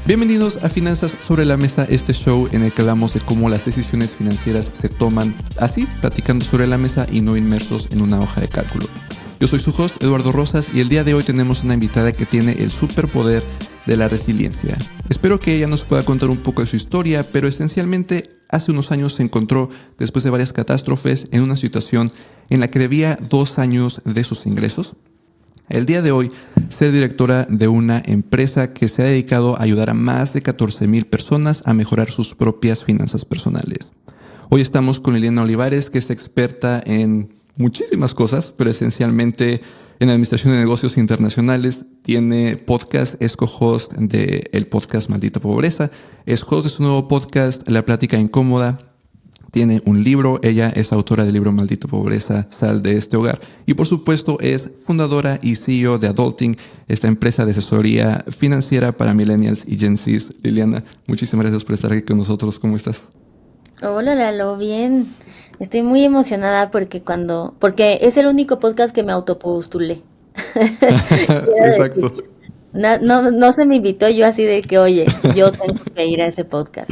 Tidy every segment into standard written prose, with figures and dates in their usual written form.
Bienvenidos a Finanzas sobre la Mesa, este show en el que hablamos de cómo las decisiones financieras se toman así, platicando sobre la mesa y no inmersos en una hoja de cálculo. Yo soy su host, Eduardo Rosas, y el día de hoy tenemos una invitada que tiene el superpoder de la resiliencia. Espero que ella nos pueda contar un poco de su historia, pero esencialmente hace unos años se encontró, después de varias catástrofes, en una situación en la que debía 2 años de sus ingresos. El día de hoy, es directora de una empresa que se ha dedicado a ayudar a más de 14,000 personas a mejorar sus propias finanzas personales. Hoy estamos con Liliana Olivares, que es experta en muchísimas cosas, pero esencialmente en administración de negocios internacionales. Tiene podcast, es co-host del podcast Maldita Pobreza, es host de su nuevo podcast La Plática Incómoda. Tiene un libro, ella es autora del libro Maldita Pobreza, Sal de este hogar. Y por supuesto es fundadora y CEO de Adulting, esta empresa de asesoría financiera para millennials y Gen Zs. Liliana, muchísimas gracias por estar aquí con nosotros. ¿Cómo estás? Hola Lalo, bien. Estoy muy emocionada porque es el único podcast que me autopostulé. Exacto. No se me invitó, yo así de que, oye, yo tengo que ir a ese podcast.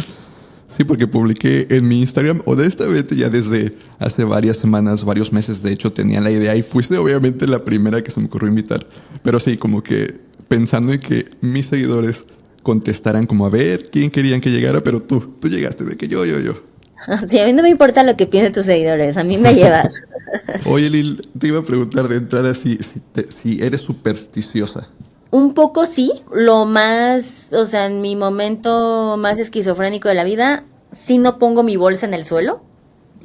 Sí, porque publiqué en mi Instagram, honestamente ya desde hace varias semanas, varios meses, de hecho tenía la idea y fuiste obviamente la primera que se me ocurrió invitar. Pero sí, como que pensando en que mis seguidores contestaran como a ver quién querían que llegara, pero tú llegaste de que yo. Sí, a mí no me importa lo que piensen tus seguidores, a mí me llevas. Oye, Lil, te iba a preguntar de entrada si eres supersticiosa. Un poco sí, en mi momento más esquizofrénico de la vida, sí no pongo mi bolsa en el suelo.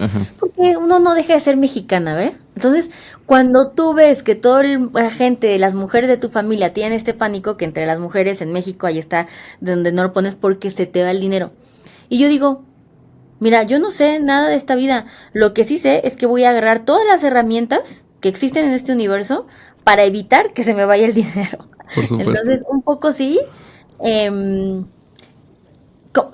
Ajá. Porque uno no deja de ser mexicana, ¿ve? Entonces, cuando tú ves que toda la gente, las mujeres de tu familia tienen este pánico, que entre las mujeres en México ahí está donde no lo pones porque se te va el dinero. Y yo digo, mira, yo no sé nada de esta vida. Lo que sí sé es que voy a agarrar todas las herramientas que existen en este universo para evitar que se me vaya el dinero. Por supuesto. Entonces, un poco sí. Esa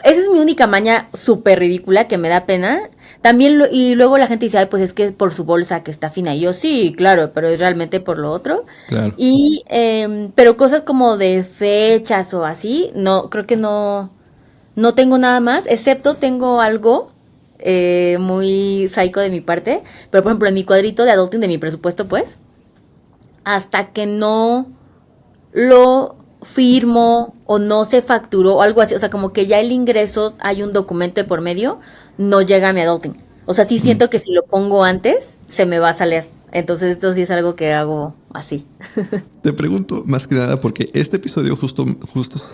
es mi única maña súper ridícula que me da pena. También, y luego la gente dice, ay, pues es que es por su bolsa que está fina. Y yo, sí, claro, pero es realmente por lo otro. Claro. Pero cosas como de fechas o así, no, creo que no tengo nada más, excepto tengo algo muy psycho de mi parte. Pero, por ejemplo, en mi cuadrito de adulting de mi presupuesto, pues, hasta que no lo firmo o no se facturó o algo así, o sea, como que ya el ingreso hay un documento de por medio, no llega a mi adulting. O sea, sí siento que si lo pongo antes, se me va a salir. Entonces esto sí es algo que hago así. Te pregunto más que nada porque este episodio justo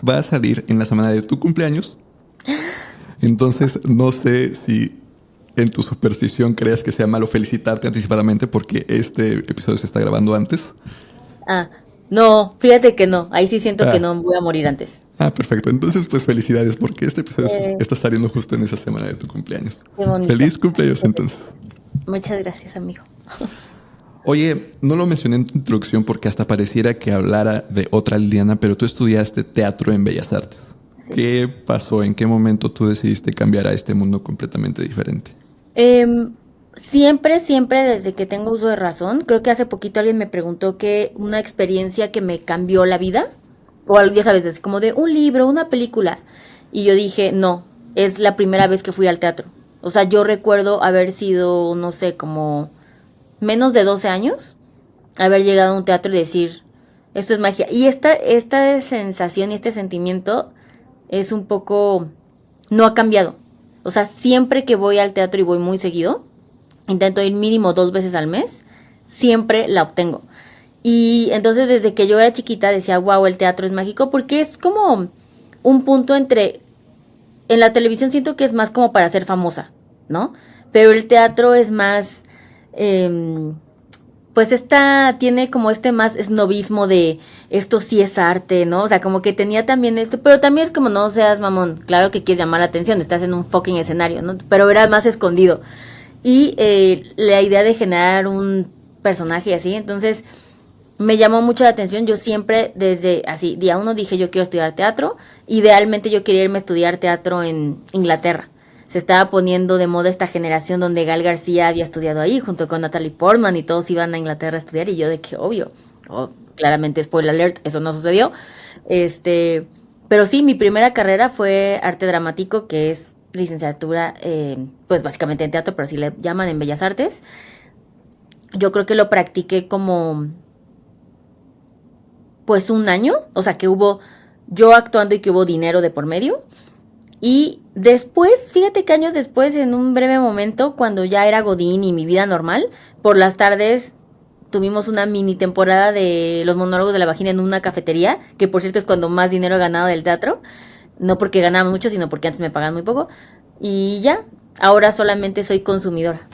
va a salir en la semana de tu cumpleaños. Entonces no sé si en tu superstición creas que sea malo felicitarte anticipadamente porque este episodio se está grabando antes. No, fíjate que no. Ahí sí siento que no voy a morir antes. Perfecto. Entonces, pues felicidades porque este episodio está saliendo justo en esa semana de tu cumpleaños. Qué bonito. Feliz cumpleaños entonces. Muchas gracias, amigo. Oye, no lo mencioné en tu introducción porque hasta pareciera que hablara de otra Liliana, pero tú estudiaste teatro en Bellas Artes. Sí. ¿Qué pasó? ¿En qué momento tú decidiste cambiar a este mundo completamente diferente? Siempre desde que tengo uso de razón. Creo que hace poquito alguien me preguntó que una experiencia que me cambió la vida, o algo, ya sabes, así como de un libro, una película. Y yo dije, no, es la primera vez que fui al teatro. O sea, yo recuerdo haber sido, no sé, como menos de 12 años, haber llegado a un teatro y decir, esto es magia. Y esta sensación y este sentimiento es un poco, no ha cambiado. O sea, siempre que voy al teatro y voy muy seguido, intento ir mínimo 2 veces al mes, siempre la obtengo. Y entonces desde que yo era chiquita decía, wow, el teatro es mágico, porque es como un punto entre, en la televisión siento que es más como para ser famosa, ¿no? Pero el teatro es más, pues tiene como más esnobismo de esto sí es arte, ¿no? O sea, como que tenía también esto, pero también es como no seas mamón, claro que quieres llamar la atención, estás en un fucking escenario, ¿no? Pero era más escondido. Y la idea de generar un personaje así, entonces me llamó mucho la atención. Yo siempre desde así, día 1 dije yo quiero estudiar teatro. Idealmente yo quería irme a estudiar teatro en Inglaterra. Se estaba poniendo de moda esta generación donde Gal García había estudiado ahí junto con Natalie Portman y todos iban a Inglaterra a estudiar y yo de que obvio. Oh, claramente, spoiler alert, eso no sucedió. Este, pero sí, mi primera carrera fue arte dramático, que es licenciatura, pues básicamente en teatro, pero si le llaman en Bellas Artes. Yo creo que lo practiqué como, pues un año, o sea, que hubo yo actuando y que hubo dinero de por medio. Y después, fíjate que años después, en un breve momento, cuando ya era Godín y mi vida normal, por las tardes tuvimos una mini temporada de los monólogos de la vagina en una cafetería, que por cierto es cuando más dinero he ganado del teatro, no porque ganaba mucho, sino porque antes me pagaban muy poco. Y ya, ahora solamente soy consumidora.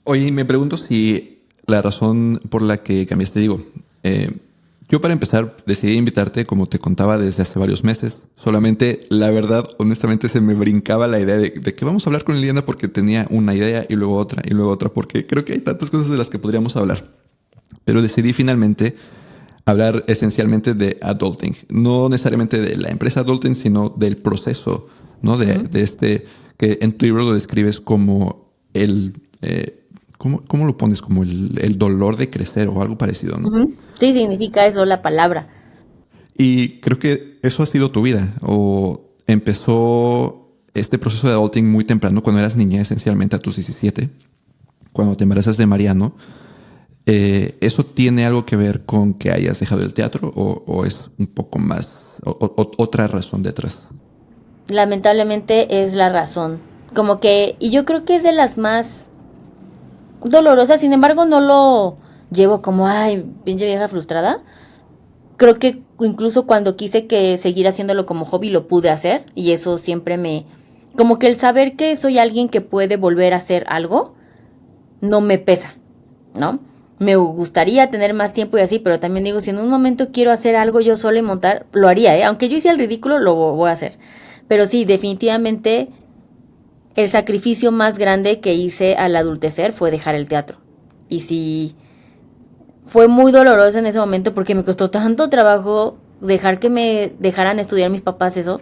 Oye, me pregunto si la razón por la que cambiaste, digo, eh, yo para empezar decidí invitarte, como te contaba, desde hace varios meses. Solamente, la verdad, honestamente, se me brincaba la idea de que vamos a hablar con Liliana porque tenía una idea y luego otra, porque creo que hay tantas cosas de las que podríamos hablar. Pero decidí finalmente hablar esencialmente de adulting. No necesariamente de la empresa adulting, sino del proceso, ¿no? De este, que en tu libro lo describes como ¿cómo lo pones? Como el dolor de crecer o algo parecido, ¿no? Ujú. Sí, significa eso la palabra. Y creo que eso ha sido tu vida. O empezó este proceso de adulting muy temprano, cuando eras niña, esencialmente a tus 17, cuando te embarazas de Mariano. ¿Eso tiene algo que ver con que hayas dejado el teatro o es un poco más, otra razón detrás? Lamentablemente es la razón. Como que, y yo creo que es de las más dolorosas, sin embargo no lo llevo como, ay, pinche vieja frustrada. Creo que incluso cuando quise que seguir haciéndolo como hobby lo pude hacer y eso siempre me... Como que el saber que soy alguien que puede volver a hacer algo no me pesa, ¿no? Me gustaría tener más tiempo y así, pero también digo, si en un momento quiero hacer algo yo sola y montar, lo haría, ¿eh? Aunque yo hice el ridículo, lo voy a hacer. Pero sí, definitivamente el sacrificio más grande que hice al adultecer fue dejar el teatro. Y sí, fue muy doloroso en ese momento porque me costó tanto trabajo dejar que me dejaran estudiar mis papás eso.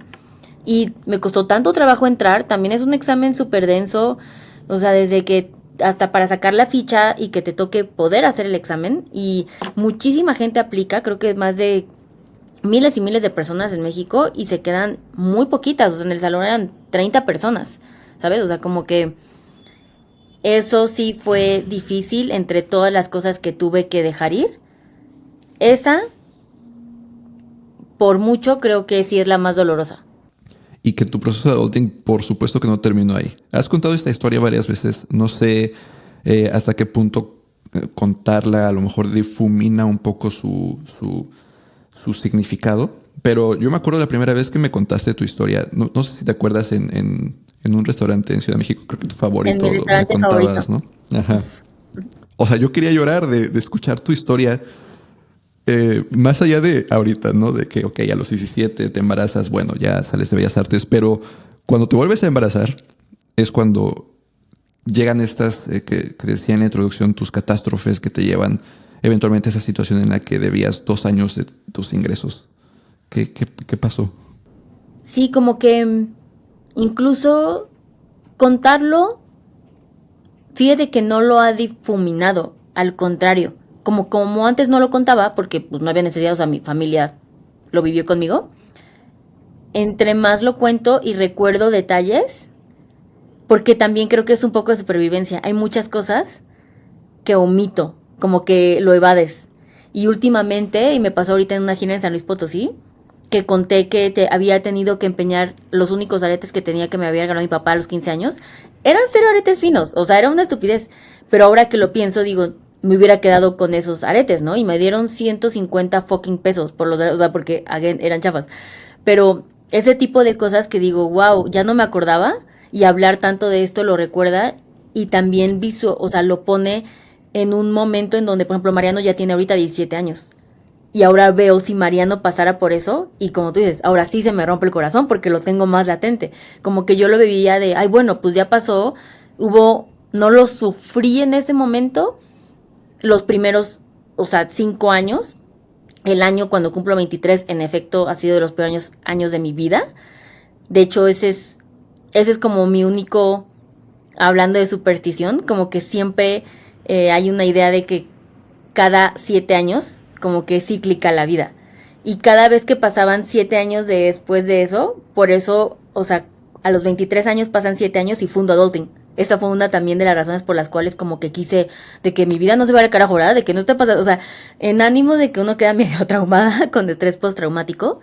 Y me costó tanto trabajo entrar. También es un examen súper denso. O sea, desde que hasta para sacar la ficha y que te toque poder hacer el examen. Y muchísima gente aplica. Creo que más de miles y miles de personas en México. Y se quedan muy poquitas. O sea, en el salón eran 30 personas. ¿Sabes? O sea, como que eso sí fue difícil entre todas las cosas que tuve que dejar ir. Esa, por mucho, creo que sí es la más dolorosa. Y que tu proceso de adulting, por supuesto que no terminó ahí. Has contado esta historia varias veces. No sé hasta qué punto contarla a lo mejor difumina un poco su significado. Pero yo me acuerdo la primera vez que me contaste tu historia. No sé si te acuerdas en un restaurante en Ciudad de México. Creo que tu En mi favorito me restaurante favorito. contabas, ¿no? Ajá. O sea, yo quería llorar de escuchar tu historia. Más allá de ahorita, ¿no? De que, ok, a los 17 te embarazas, bueno, ya sales de Bellas Artes, pero cuando te vuelves a embarazar es cuando llegan estas, que decía en la introducción, tus catástrofes que te llevan eventualmente a esa situación en la que debías 2 años de tus ingresos. ¿Qué pasó? Sí, como que incluso contarlo, fíjate que no lo ha difuminado, al contrario, como antes no lo contaba, porque pues no había necesidad, o sea, mi familia lo vivió conmigo, entre más lo cuento y recuerdo detalles, porque también creo que es un poco de supervivencia, hay muchas cosas que omito, como que lo evades. Y últimamente, y me pasó ahorita en una gira en San Luis Potosí, que conté que había tenido que empeñar los únicos aretes que tenía que me había regalado mi papá a los 15 años. Eran cero aretes finos, o sea, era una estupidez. Pero ahora que lo pienso, digo, me hubiera quedado con esos aretes, ¿no? Y me dieron 150 fucking pesos por los aretes, o sea, porque, again, eran chafas. Pero ese tipo de cosas que digo, wow, ya no me acordaba y hablar tanto de esto lo recuerda y también o sea, lo pone en un momento en donde, por ejemplo, Mariano ya tiene ahorita 17 años. Y ahora veo si Mariano pasara por eso y como tú dices, ahora sí se me rompe el corazón porque lo tengo más latente. Como que yo lo vivía de, ay, bueno, pues ya pasó, no lo sufrí en ese momento, los primeros, o sea, 5 años. El año cuando cumplo 23, en efecto, ha sido de los peores años de mi vida. De hecho, ese es como mi único, hablando de superstición, como que siempre hay una idea de que cada 7 años como que es cíclica la vida. Y cada vez que pasaban 7 años después de eso, por eso, o sea, a los 23 años pasan 7 años y fundo Adulting. Esa fue una también de las razones por las cuales como que quise de que mi vida no se vaya al carajo, ¿verdad? De que no esté pasando, o sea, en ánimo de que uno queda medio traumada con estrés postraumático.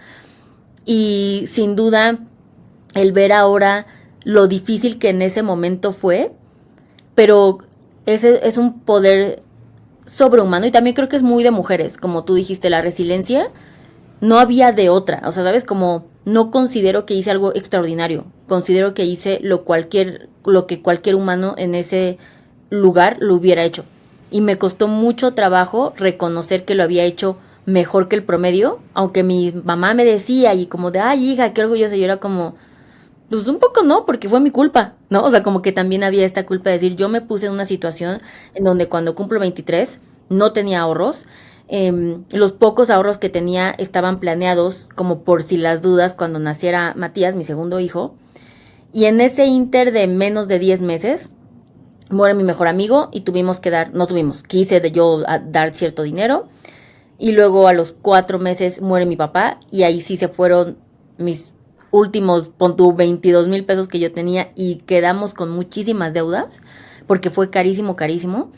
Y sin duda, el ver ahora lo difícil que en ese momento fue, pero ese es un poder sobrehumano y también creo que es muy de mujeres, como tú dijiste, la resiliencia no había de otra, o sea, sabes, como no considero que hice algo extraordinario, considero que hice lo que cualquier humano en ese lugar lo hubiera hecho y me costó mucho trabajo reconocer que lo había hecho mejor que el promedio, aunque mi mamá me decía y como de, ay hija, qué orgullosa, yo era como, pues un poco no, porque fue mi culpa, ¿no? O sea, como que también había esta culpa de decir, yo me puse en una situación en donde cuando cumplo 23 no tenía ahorros. Los pocos ahorros que tenía estaban planeados como por si las dudas cuando naciera Matías, mi segundo hijo. Y en ese inter de menos de 10 meses, muere mi mejor amigo y tuvimos que dar, no tuvimos, quise de yo dar cierto dinero. Y luego a los 4 meses muere mi papá y ahí sí se fueron mis últimos, pon tú, 22,000 pesos que yo tenía y quedamos con muchísimas deudas porque fue carísimo, carísimo.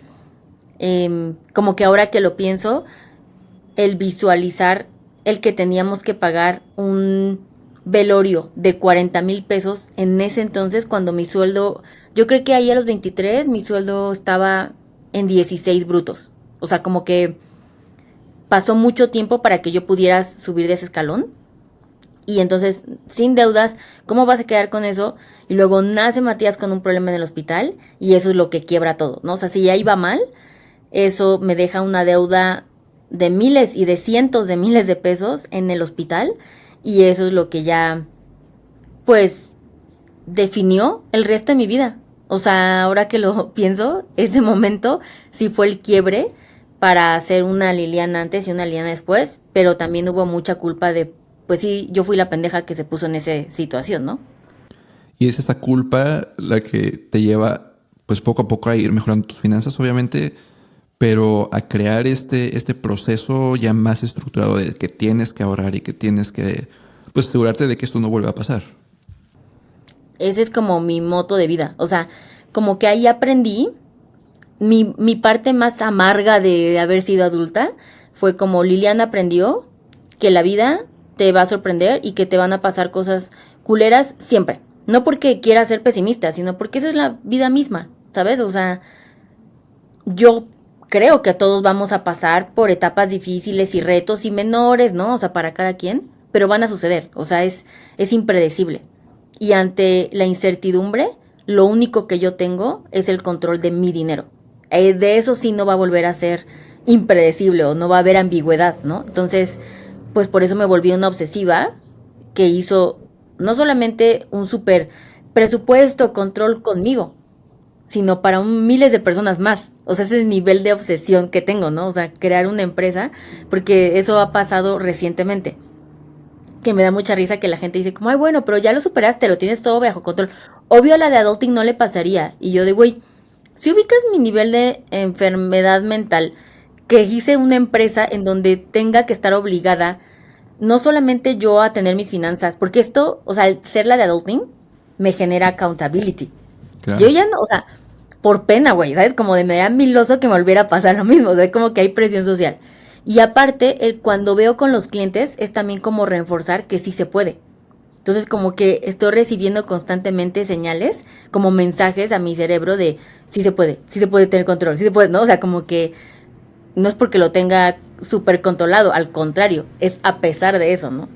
Como que ahora que lo pienso, el visualizar el que teníamos que pagar un velorio de 40,000 pesos en ese entonces cuando mi sueldo, yo creo que ahí a los 23 mi sueldo estaba en 16 brutos. O sea, como que pasó mucho tiempo para que yo pudiera subir de ese escalón. Y entonces, sin deudas, ¿cómo vas a quedar con eso? Y luego nace Matías con un problema en el hospital y eso es lo que quiebra todo, ¿no? O sea, si ya iba mal, eso me deja una deuda de miles y de cientos de miles de pesos en el hospital y eso es lo que ya, pues, definió el resto de mi vida. O sea, ahora que lo pienso, ese momento sí fue el quiebre para ser una Liliana antes y una Liliana después, pero también hubo mucha culpa de, pues sí, yo fui la pendeja que se puso en esa situación, ¿no? Y es esa culpa la que te lleva, pues poco a poco a ir mejorando tus finanzas, obviamente, pero a crear este proceso ya más estructurado de que tienes que ahorrar y que tienes que, pues, asegurarte de que esto no vuelva a pasar. Ese es como mi moto de vida. O sea, como que ahí aprendí mi parte más amarga de haber sido adulta fue como Liliana aprendió que la vida te va a sorprender y que te van a pasar cosas culeras siempre. No porque quiera ser pesimista, sino porque esa es la vida misma, ¿sabes? O sea, yo creo que todos vamos a pasar por etapas difíciles y retos y menores, ¿no? O sea, para cada quien, pero van a suceder, o sea, es impredecible. Y ante la incertidumbre, lo único que yo tengo es el control de mi dinero. De eso sí no va a volver a ser impredecible o no va a haber ambigüedad, ¿no? Entonces, pues por eso me volví una obsesiva que hizo no solamente un súper presupuesto, control conmigo, sino para miles de personas más. O sea, ese es el nivel de obsesión que tengo, ¿no? O sea, crear una empresa, porque eso ha pasado recientemente. Que me da mucha risa que la gente dice como, ay, bueno, pero ya lo superaste, lo tienes todo bajo control. Obvio a la de adulting no le pasaría. Y yo de, güey, si ubicas mi nivel de enfermedad mental, que hice una empresa en donde tenga que estar obligada, no solamente yo a tener mis finanzas, porque esto, o sea, al ser la de adulting, me genera accountability. Yo Claro. ya no, o sea, por pena, güey, ¿sabes? Como de me da miloso que me volviera a pasar lo mismo, o sea, como que hay presión social. Y aparte, cuando veo con los clientes, es también como reforzar que sí se puede. Entonces, como que estoy recibiendo constantemente señales, como mensajes a mi cerebro de sí se puede tener control, sí se puede, ¿no? O sea, como que no es porque lo tenga súper controlado, al contrario, es a pesar de eso, ¿no?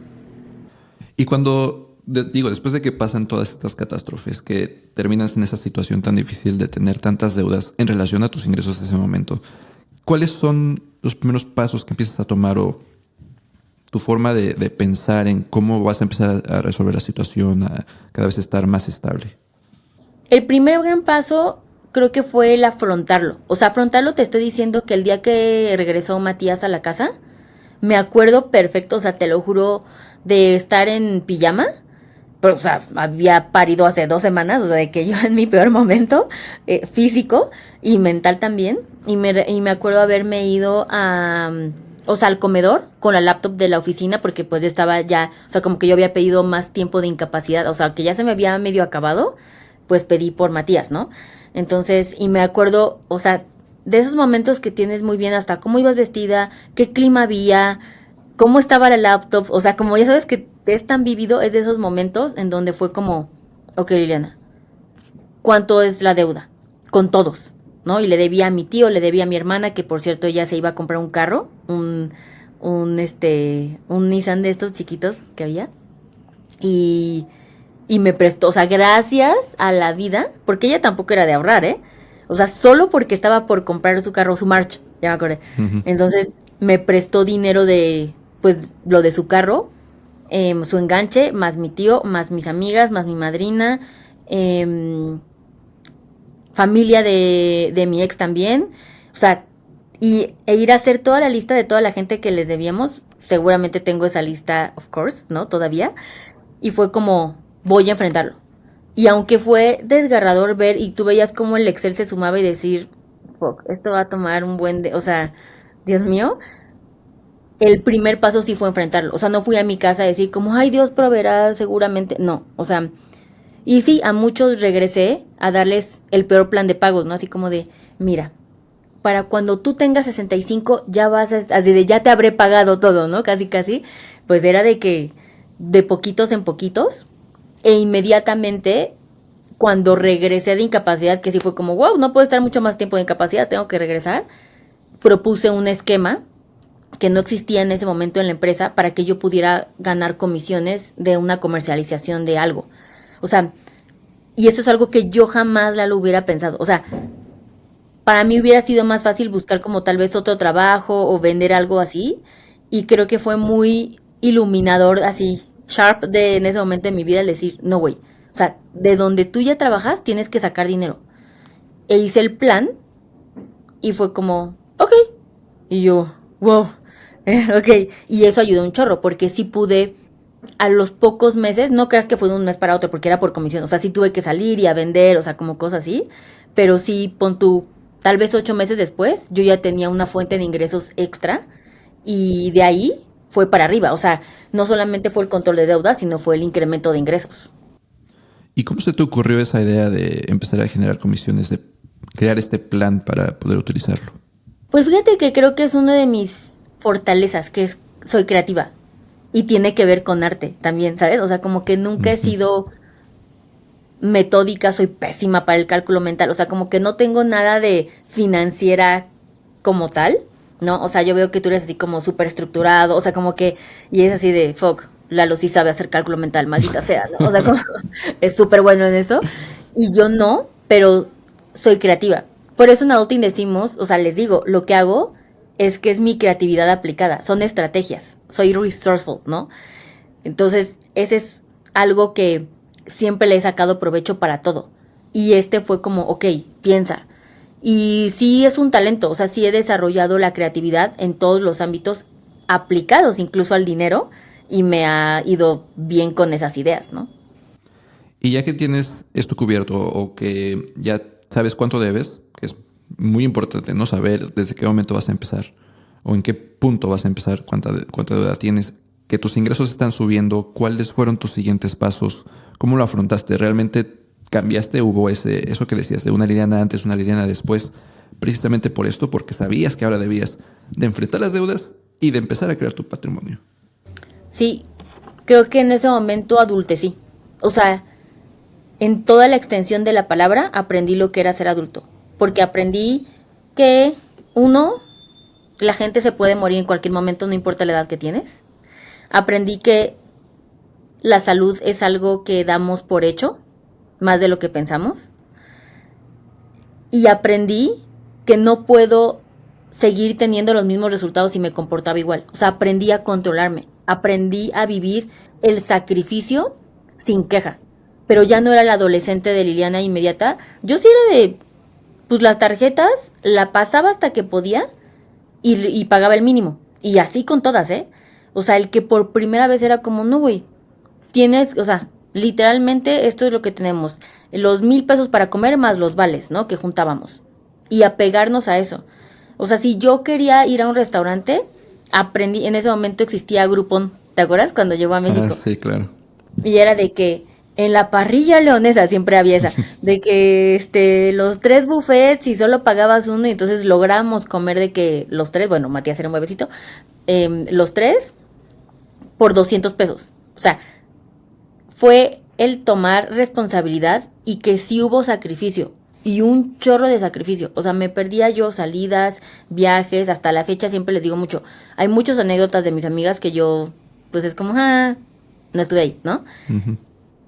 Y cuando, digo, después de que pasan todas estas catástrofes, que terminas en esa situación tan difícil de tener tantas deudas en relación a tus ingresos de ese momento, ¿cuáles son los primeros pasos que empiezas a tomar o tu forma de pensar en cómo vas a empezar a resolver la situación, a cada vez estar más estable? El primer gran paso creo que fue el afrontarlo. O sea, afrontarlo te estoy diciendo que el día que regresó Matías a la casa, me acuerdo perfecto, o sea, te lo juro, de estar en pijama. Pero, o sea, había parido hace 2 semanas, o sea, de que yo en mi peor momento, físico y mental también. Y me acuerdo haberme ido o sea, al comedor con la laptop de la oficina porque pues yo estaba ya, o sea, como que yo había pedido más tiempo de incapacidad, o sea, que ya se me había medio acabado, pues pedí por Matías, ¿no? Entonces, y me acuerdo, o sea, de esos momentos que tienes muy bien hasta cómo ibas vestida, qué clima había, cómo estaba la laptop, o sea, como ya sabes que es tan vivido, es de esos momentos en donde fue como, ok, Liliana, ¿cuánto es la deuda? Con todos, ¿no? Y le debía a mi tío, le debía a mi hermana, que por cierto ella se iba a comprar un carro, un Nissan de estos chiquitos que había, y, y me prestó, o sea, gracias a la vida, porque ella tampoco era de ahorrar, ¿eh? O sea, solo porque estaba por comprar su carro, su March, ya me acordé. Ujú. Entonces, me prestó dinero de, pues, lo de su carro, su enganche, más mi tío, más mis amigas, más mi madrina, eh, familia de mi ex también. O sea, e ir a hacer toda la lista de toda la gente que les debíamos. Seguramente tengo esa lista, of course, ¿no? Todavía. Y fue como, voy a enfrentarlo. Y aunque fue desgarrador ver y tú veías cómo el Excel se sumaba y decir, fuck, esto va a tomar un buen de, o sea, Dios mío, el primer paso sí fue enfrentarlo. O sea, no fui a mi casa a decir como, ay, Dios proveerá seguramente. No, o sea, y sí, a muchos regresé a darles el peor plan de pagos, ¿no? Así como de, mira, para cuando tú tengas 65 ya vas a, así de ya te habré pagado todo, ¿no? Casi, casi. Pues era de que de poquitos en poquitos e inmediatamente cuando regresé de incapacidad, que sí fue como, wow, no puedo estar mucho más tiempo de incapacidad, tengo que regresar, propuse un esquema que no existía en ese momento en la empresa para que yo pudiera ganar comisiones de una comercialización de algo. O sea, y eso es algo que yo jamás la lo hubiera pensado. O sea, para mí hubiera sido más fácil buscar como tal vez otro trabajo o vender algo así. Y creo que fue muy iluminador, así, sharp de en ese momento de mi vida el decir, no, güey. O sea, de donde tú ya trabajas tienes que sacar dinero. E hice el plan y fue como, ok. Y yo, wow, ok. Y eso ayudó un chorro porque sí pude a los pocos meses, no creas que fue de un mes para otro porque era por comisión, o sea, sí tuve que salir y a vender, o sea, como cosas así, pero sí, pon tú, tal vez 8 meses después, yo ya tenía una fuente de ingresos extra y de ahí fue para arriba, o sea, no solamente fue el control de deuda, sino fue el incremento de ingresos. ¿Y cómo se te ocurrió esa idea de empezar a generar comisiones, de crear este plan para poder utilizarlo? Pues fíjate que creo que es una de mis fortalezas, que es soy creativa y tiene que ver con arte también, ¿sabes? O sea, como que nunca he Ujú. sido metódica, soy pésima para el cálculo mental, o sea, como que no tengo nada de financiera como tal, ¿no? O sea, yo veo que tú eres así como súper estructurado, o sea, como que, y es así de, fuck, Lalo sí sabe hacer cálculo mental, maldita sea, ¿no? O sea, como, es súper bueno en eso, y yo no, pero soy creativa. Por eso en Adulting decimos, o sea, les digo, lo que hago es que es mi creatividad aplicada, son estrategias, soy resourceful, ¿no? Entonces, ese es algo que siempre le he sacado provecho para todo. Y este fue como, ok, piensa. Y sí es un talento, o sea, sí he desarrollado la creatividad en todos los ámbitos aplicados, incluso al dinero, y me ha ido bien con esas ideas, ¿no? Y ya que tienes esto cubierto o que ya sabes cuánto debes, que es muy importante no saber desde qué momento vas a empezar o en qué punto vas a empezar, cuánta deuda tienes, que tus ingresos están subiendo, cuáles fueron tus siguientes pasos, cómo lo afrontaste, realmente cambiaste, hubo eso que decías de una Liliana antes, una Liliana después, precisamente por esto, porque sabías que ahora debías de enfrentar las deudas y de empezar a crear tu patrimonio. Sí, creo que en ese momento adultecí. O sea, en toda la extensión de la palabra aprendí lo que era ser adulto. Porque aprendí que, uno, la gente se puede morir en cualquier momento, no importa la edad que tienes. Aprendí que la salud es algo que damos por hecho, más de lo que pensamos. Y aprendí que no puedo seguir teniendo los mismos resultados si me comportaba igual. O sea, aprendí a controlarme, aprendí a vivir el sacrificio sin queja. Pero ya no era la adolescente de Liliana inmediata. Yo sí era de, pues las tarjetas, la pasaba hasta que podía y pagaba el mínimo. Y así con todas, ¿eh? O sea, el que por primera vez era como, no, güey, tienes, o sea, literalmente esto es lo que tenemos. Los 1,000 pesos para comer más los vales, ¿no? Que juntábamos. Y apegarnos a eso. O sea, si yo quería ir a un restaurante, aprendí, en ese momento existía Groupon, ¿te acuerdas? Cuando llegó a México. Sí, claro. Y era de que en la parrilla leonesa siempre había esa, de que los 3 buffets y solo pagabas uno y entonces logramos comer de que los tres, bueno, Matías era un bebecito, los tres por 200 pesos. O sea, fue el tomar responsabilidad y que sí hubo sacrificio. Y un chorro de sacrificio. O sea, me perdía yo salidas, viajes, hasta la fecha siempre les digo mucho. Hay muchas anécdotas de mis amigas que yo, pues es como, no estuve ahí, ¿no? Ujú.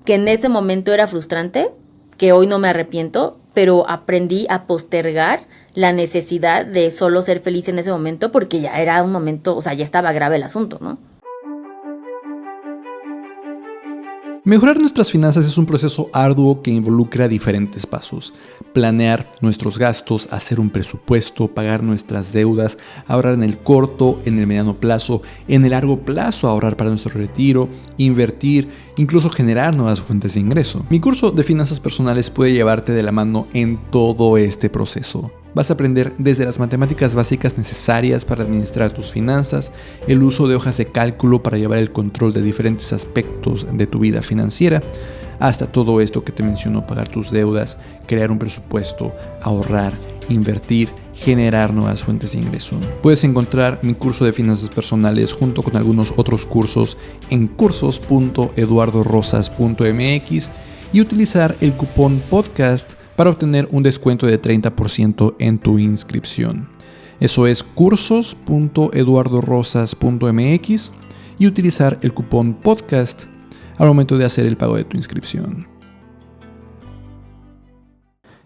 Que en ese momento era frustrante, que hoy no me arrepiento, pero aprendí a postergar la necesidad de solo ser feliz en ese momento porque ya era un momento, o sea, ya estaba grave el asunto, ¿no? Mejorar nuestras finanzas es un proceso arduo que involucra diferentes pasos. Planear nuestros gastos, hacer un presupuesto, pagar nuestras deudas, ahorrar en el corto, en el mediano plazo, en el largo plazo, ahorrar para nuestro retiro, invertir, incluso generar nuevas fuentes de ingreso. Mi curso de finanzas personales puede llevarte de la mano en todo este proceso. Vas a aprender desde las matemáticas básicas necesarias para administrar tus finanzas, el uso de hojas de cálculo para llevar el control de diferentes aspectos de tu vida financiera, hasta todo esto que te menciono: pagar tus deudas, crear un presupuesto, ahorrar, invertir, generar nuevas fuentes de ingreso. Puedes encontrar mi curso de finanzas personales junto con algunos otros cursos en cursos.eduardorosas.mx y utilizar el cupón podcast para obtener un descuento de 30% en tu inscripción. Eso es cursos.eduardorosas.mx y utilizar el cupón podcast al momento de hacer el pago de tu inscripción.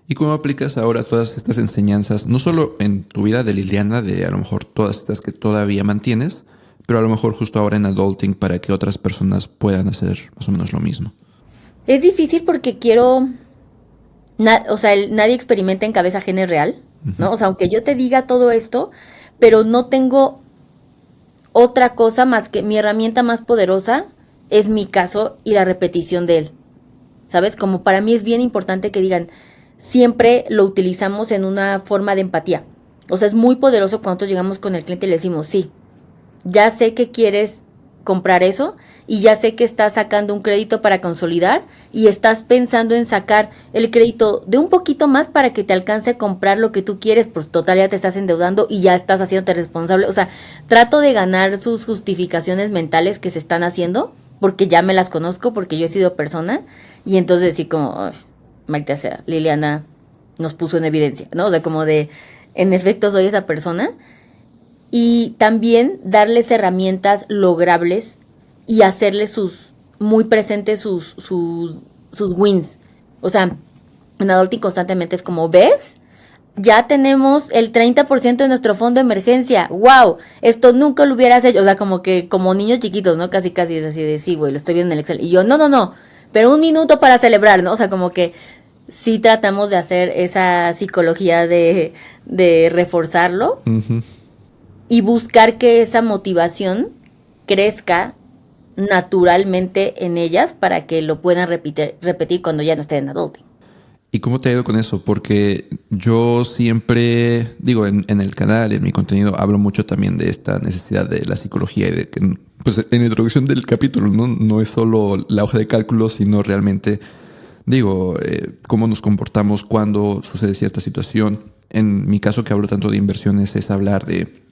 ¿Y cómo aplicas ahora todas estas enseñanzas, no solo en tu vida de Liliana, de a lo mejor todas estas que todavía mantienes, pero a lo mejor justo ahora en adulting para que otras personas puedan hacer más o menos lo mismo? Es difícil porque quiero, nadie experimenta en cabeza ajena es real, ¿no? O sea, aunque yo te diga todo esto, pero no tengo otra cosa más que mi herramienta más poderosa es mi caso y la repetición de él. ¿Sabes? Como para mí es bien importante que digan, siempre lo utilizamos en una forma de empatía. O sea, es muy poderoso cuando nosotros llegamos con el cliente y le decimos, sí, ya sé que quieres comprar eso y ya sé que estás sacando un crédito para consolidar y estás pensando en sacar el crédito de un poquito más para que te alcance a comprar lo que tú quieres, pues total ya te estás endeudando y ya estás haciéndote responsable. O sea, trato de ganar sus justificaciones mentales que se están haciendo porque ya me las conozco, porque yo he sido persona y entonces decir como, ay, maldita sea, Liliana nos puso en evidencia, ¿no? O sea, como de, en efecto soy esa persona. Y también darles herramientas logrables y hacerles muy presentes sus wins. O sea, en adulting constantemente es como, ¿ves? Ya tenemos el 30% de nuestro fondo de emergencia. ¡Wow! Esto nunca lo hubieras hecho. O sea, como que, como niños chiquitos, ¿no? Casi es así de, sí, güey, lo estoy viendo en el Excel. Y yo, no. Pero un minuto para celebrar, ¿no? O sea, como que sí tratamos de hacer esa psicología de reforzarlo. Uh-huh. Y buscar que esa motivación crezca naturalmente en ellas para que lo puedan repetir cuando ya no estén en adulting. ¿Y cómo te ha ido con eso? Porque yo siempre, digo, en el canal, en mi contenido, hablo mucho también de esta necesidad de la psicología y de que, pues en la introducción del capítulo, no es solo la hoja de cálculo, sino realmente, digo, cómo nos comportamos cuando sucede cierta situación. En mi caso, que hablo tanto de inversiones, es hablar de,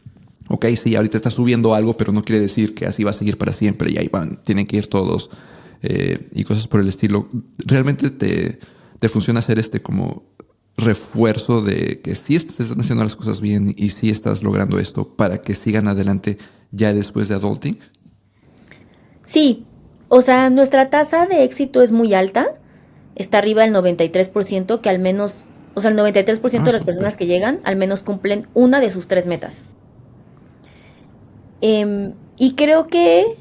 ok, sí, ahorita está subiendo algo, pero no quiere decir que así va a seguir para siempre y ahí tienen que ir todos y cosas por el estilo. ¿Realmente te funciona hacer como refuerzo de que sí están haciendo las cosas bien y sí estás logrando esto para que sigan adelante ya después de adulting? Sí, o sea, nuestra tasa de éxito es muy alta, está arriba del 93%, que al menos, o sea, el 93% de las personas que llegan al menos cumplen una de sus 3 metas. Y creo que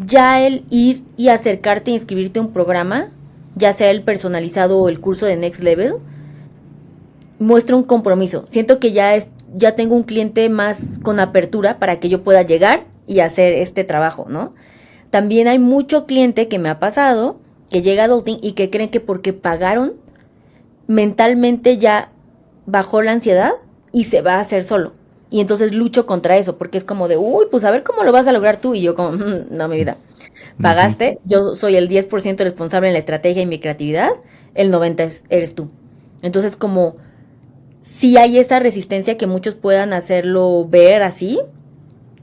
ya el ir y acercarte a inscribirte a un programa, ya sea el personalizado o el curso de Next Level, muestra un compromiso. Siento que ya tengo un cliente más con apertura para que yo pueda llegar y hacer este trabajo, ¿no? También hay mucho cliente que me ha pasado que llega a adulting y que creen que porque pagaron, mentalmente ya bajó la ansiedad y se va a hacer solo. Y entonces lucho contra eso, porque es como de, uy, pues a ver cómo lo vas a lograr tú. Y yo como, no, mi vida, Ujú. pagaste, yo soy el 10% responsable en la estrategia y mi creatividad, el 90% eres tú. Entonces como, si hay esa resistencia que muchos puedan hacerlo ver así,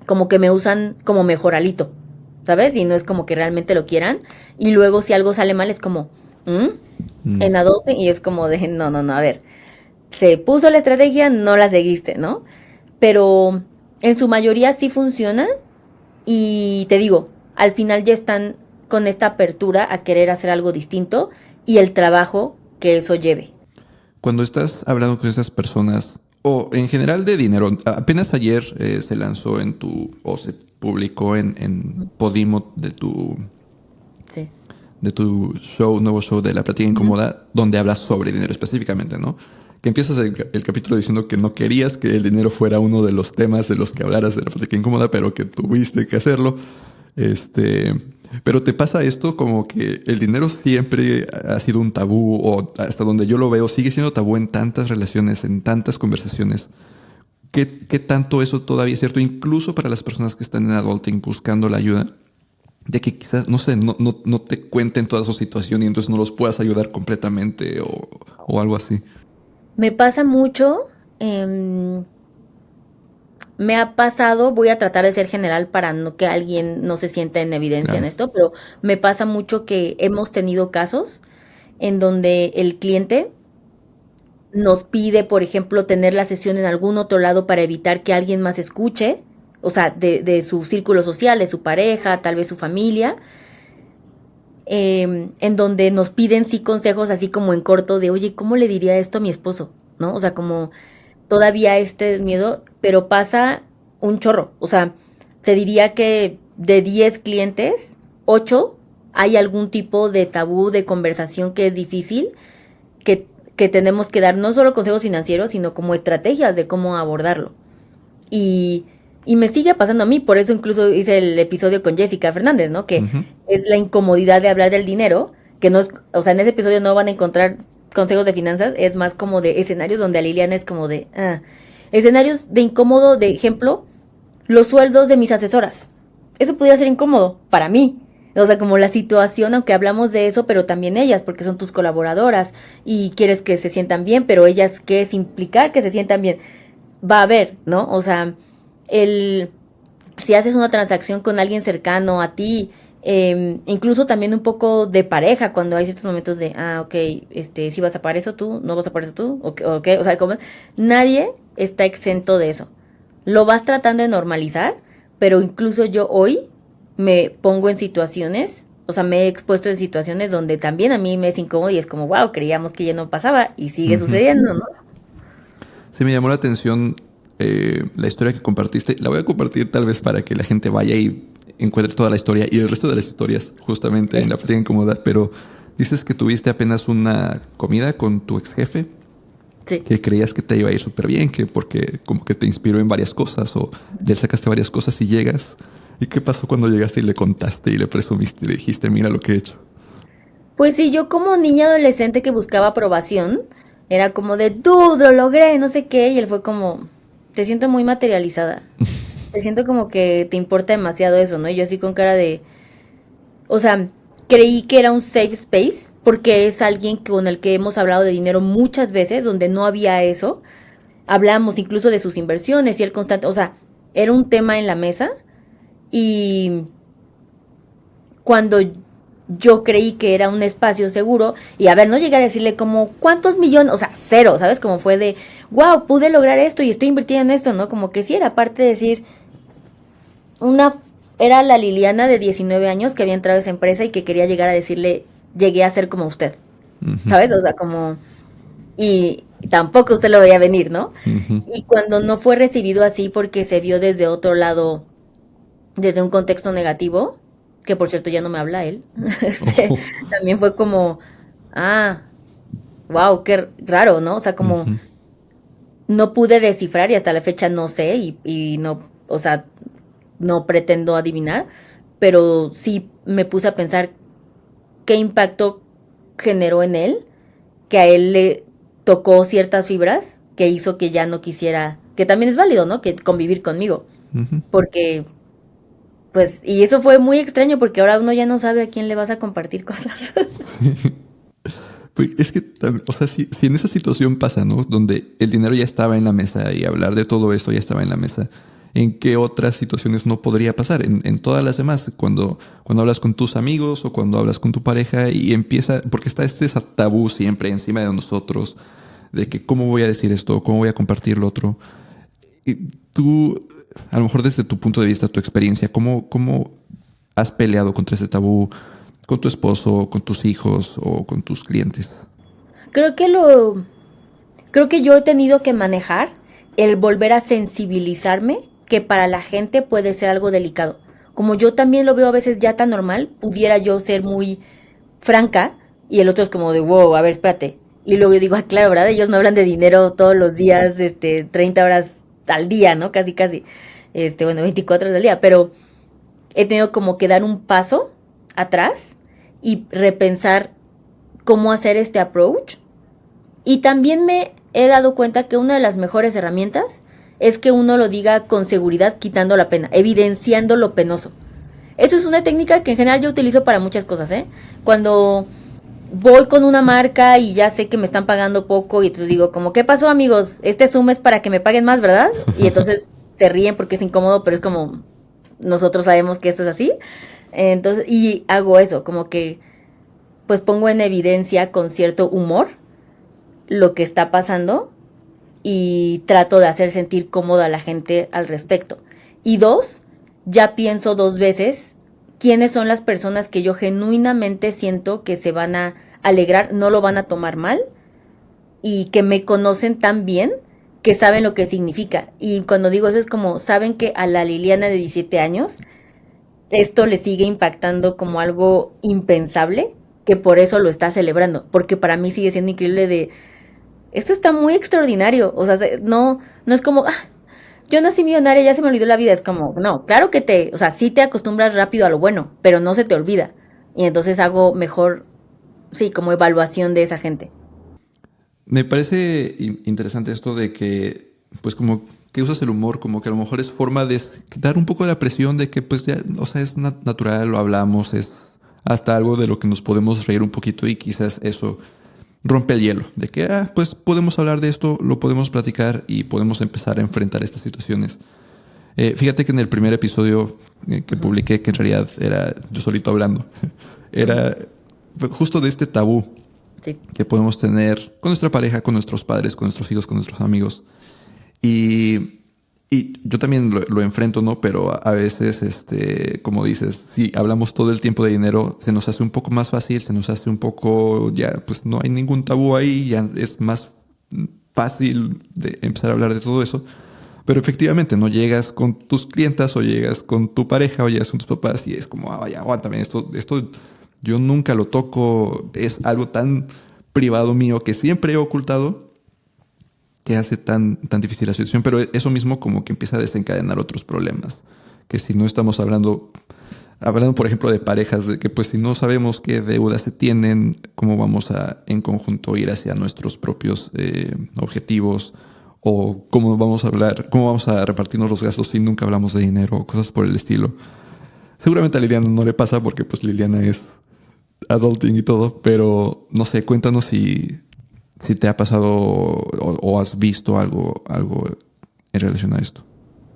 como que me usan como mejoralito, ¿sabes? Y no es como que realmente lo quieran. Y luego si algo sale mal es como, ¿mm? Mm. En adulting y es como de, no, no, no, a ver, se puso la estrategia, no la seguiste, ¿no? Pero en su mayoría sí funciona y te digo, al final ya están con esta apertura a querer hacer algo distinto y el trabajo que eso lleve. Cuando estás hablando con esas personas, o en general de dinero, apenas ayer se lanzó o se publicó en Podimo Sí. de tu show, nuevo show de La Plática Ujú. Incómoda, donde hablas sobre dinero específicamente, ¿no? Que empiezas el capítulo diciendo que no querías que el dinero fuera uno de los temas de los que hablaras de La Plática Incómoda, pero que tuviste que hacerlo. Este, pero te pasa esto como que el dinero siempre ha sido un tabú, o hasta donde yo lo veo, sigue siendo tabú en tantas relaciones, en tantas conversaciones. ¿Qué tanto eso todavía es cierto, incluso para las personas que están en adulting buscando la ayuda? De que quizás, no sé, no te cuenten toda su situación y entonces no los puedas ayudar completamente o algo así. Me pasa mucho, em, me ha pasado, voy a tratar de ser general para no que alguien no se sienta en evidencia en Claro. esto, pero me pasa mucho que hemos tenido casos en donde el cliente nos pide, por ejemplo, tener la sesión en algún otro lado para evitar que alguien más escuche, o sea, de su círculo social, de su pareja, tal vez su familia, en donde nos piden sí consejos así como en corto de, oye, ¿cómo le diría esto a mi esposo? ¿No? O sea, como todavía este miedo, pero pasa un chorro. O sea, te diría que de 10 clientes, 8 hay algún tipo de tabú de conversación que es difícil, que tenemos que dar no solo consejos financieros, sino como estrategias de cómo abordarlo. Y, y me sigue pasando a mí, por eso incluso hice el episodio con Jessica Fernández, ¿no? Que Ujú. es la incomodidad de hablar del dinero, que no es, o sea, en ese episodio no van a encontrar consejos de finanzas, es más como de escenarios donde a Liliana es como de, escenarios de incómodo, de ejemplo, los sueldos de mis asesoras. Eso pudiera ser incómodo para mí. O sea, como la situación, aunque hablamos de eso, pero también ellas, porque son tus colaboradoras y quieres que se sientan bien, pero ellas, ¿qué es implicar que se sientan bien? Va a haber, ¿no? O sea, el, si haces una transacción con alguien cercano a ti, incluso también un poco de pareja, cuando hay ciertos momentos de, ok, si vas a pagar eso tú, no vas a pagar eso tú, o sea, como nadie está exento de eso. Lo vas tratando de normalizar, pero incluso yo hoy me pongo en situaciones, o sea, me he expuesto en situaciones donde también a mí me es incómodo y es como, wow, creíamos que ya no pasaba y sigue Ujú. sucediendo, ¿no? Sí, me llamó la atención la historia que compartiste. La voy a compartir tal vez para que la gente vaya y encuentre toda la historia y el resto de las historias justamente en Sí. la plática incómoda. Pero dices que tuviste apenas una comida con tu ex jefe, Sí. que creías que te iba a ir súper bien, que porque como que te inspiró en varias cosas o de él sacaste varias cosas y llegas. ¿Y qué pasó cuando llegaste y le contaste y le presumiste y le dijiste, mira lo que he hecho? Pues sí, yo como niña adolescente que buscaba aprobación, era como de, dude, lo logré, no sé qué, y él fue como, te siento muy materializada, te siento como que te importa demasiado eso, ¿no? Y yo así con cara de, o sea, creí que era un safe space, porque es alguien con el que hemos hablado de dinero muchas veces, donde no había eso, hablamos incluso de sus inversiones y el constante, o sea, era un tema en la mesa, y cuando yo creí que era un espacio seguro y a ver, no llegué a decirle como cuántos millones, o sea, cero, ¿sabes? Como fue de, wow, pude lograr esto y estoy invirtiendo en esto, ¿no? Como que sí era parte de decir, una, era la Liliana de 19 años que había entrado a esa empresa y que quería llegar a decirle, llegué a ser como usted, Ujú. ¿sabes? O sea, como, y tampoco usted lo veía venir, ¿no? Ujú. Y cuando no fue recibido así porque se vio desde otro lado, desde un contexto negativo, que por cierto ya no me habla él, Oh. también fue como, ah, wow, qué raro, ¿no? O sea, como Ujú. no pude descifrar y hasta la fecha no sé y no, o sea, no pretendo adivinar, pero sí me puse a pensar qué impacto generó en él, que a él le tocó ciertas fibras que hizo que ya no quisiera que también es válido, ¿no? Que convivir conmigo, Ujú. porque, pues, y eso fue muy extraño porque ahora uno ya no sabe a quién le vas a compartir cosas. Sí. Pues es que, o sea, si en esa situación pasa, ¿no? Donde el dinero ya estaba en la mesa y hablar de todo esto ya estaba en la mesa, ¿en qué otras situaciones no podría pasar? En todas las demás, cuando hablas con tus amigos o cuando hablas con tu pareja y empieza, porque está este tabú siempre encima de nosotros, de que cómo voy a decir esto, cómo voy a compartir lo otro. Y tú, a lo mejor desde tu punto de vista, tu experiencia, ¿cómo has peleado contra ese tabú con tu esposo, con tus hijos o con tus clientes? Creo que lo, creo que yo he tenido que manejar el volver a sensibilizarme que para la gente puede ser algo delicado. Como yo también lo veo a veces ya tan normal, pudiera yo ser muy franca y el otro es como de, wow, a ver, espérate. Y luego yo digo, ah, claro, ¿verdad? Ellos me hablan de dinero todos los días, 30 horas al día, ¿no? Casi, casi. Bueno, 24 horas al día, pero he tenido como que dar un paso atrás y repensar cómo hacer este approach. Y también me he dado cuenta que una de las mejores herramientas es que uno lo diga con seguridad, quitando la pena, evidenciando lo penoso. Eso es una técnica que en general yo utilizo para muchas cosas, ¿eh? Cuando voy con una marca y ya sé que me están pagando poco y entonces digo como, ¿qué pasó amigos? Este Zoom es para que me paguen más, ¿verdad? Y entonces se ríen porque es incómodo, pero es como, nosotros sabemos que esto es así. Entonces, y hago eso, como que pues pongo en evidencia con cierto humor lo que está pasando y trato de hacer sentir cómoda a la gente al respecto. Y dos, ya pienso dos veces quiénes son las personas que yo genuinamente siento que se van a alegrar, no lo van a tomar mal y que me conocen tan bien que saben lo que significa. Y cuando digo eso es como, saben que a la Liliana de 17 años esto le sigue impactando como algo impensable, que por eso lo está celebrando, porque para mí sigue siendo increíble de, esto está muy extraordinario, o sea, no, no es como, ah, yo nací millonaria, ya se me olvidó la vida, es como, no, claro que o sea, sí te acostumbras rápido a lo bueno, pero no se te olvida, y entonces hago mejor, sí, como evaluación de esa gente. Me parece interesante esto de que, pues como que usas el humor, como que a lo mejor es forma de quitar un poco la presión de que pues ya, o sea, es natural, lo hablamos, es hasta algo de lo que nos podemos reír un poquito y quizás eso rompe el hielo, de que, pues podemos hablar de esto, lo podemos platicar y podemos empezar a enfrentar estas situaciones. Fíjate que en el primer episodio que publiqué, que en realidad era yo solito hablando, era justo de este tabú Sí. que podemos tener con nuestra pareja, con nuestros padres, con nuestros hijos, con nuestros amigos. Y yo también lo enfrento, ¿no? Pero a veces, como dices, si hablamos todo el tiempo de dinero, se nos hace un poco más fácil, se nos hace un poco, ya, pues no hay ningún tabú ahí, ya es más fácil de empezar a hablar de todo eso. Pero efectivamente, no llegas con tus clientas o llegas con tu pareja o llegas con tus papás y es como, vaya, aguántame, esto yo nunca lo toco, es algo tan privado mío que siempre he ocultado que hace tan difícil la situación, pero eso mismo como que empieza a desencadenar otros problemas, que si no estamos hablando por ejemplo de parejas, de que pues si no sabemos qué deudas se tienen, cómo vamos a en conjunto ir hacia nuestros propios objetivos, o cómo vamos a repartirnos los gastos si nunca hablamos de dinero, o cosas por el estilo. Seguramente a Liliana no le pasa porque pues Liliana es adulting y todo, pero no sé, cuéntanos si te ha pasado o has visto algo en relación a esto.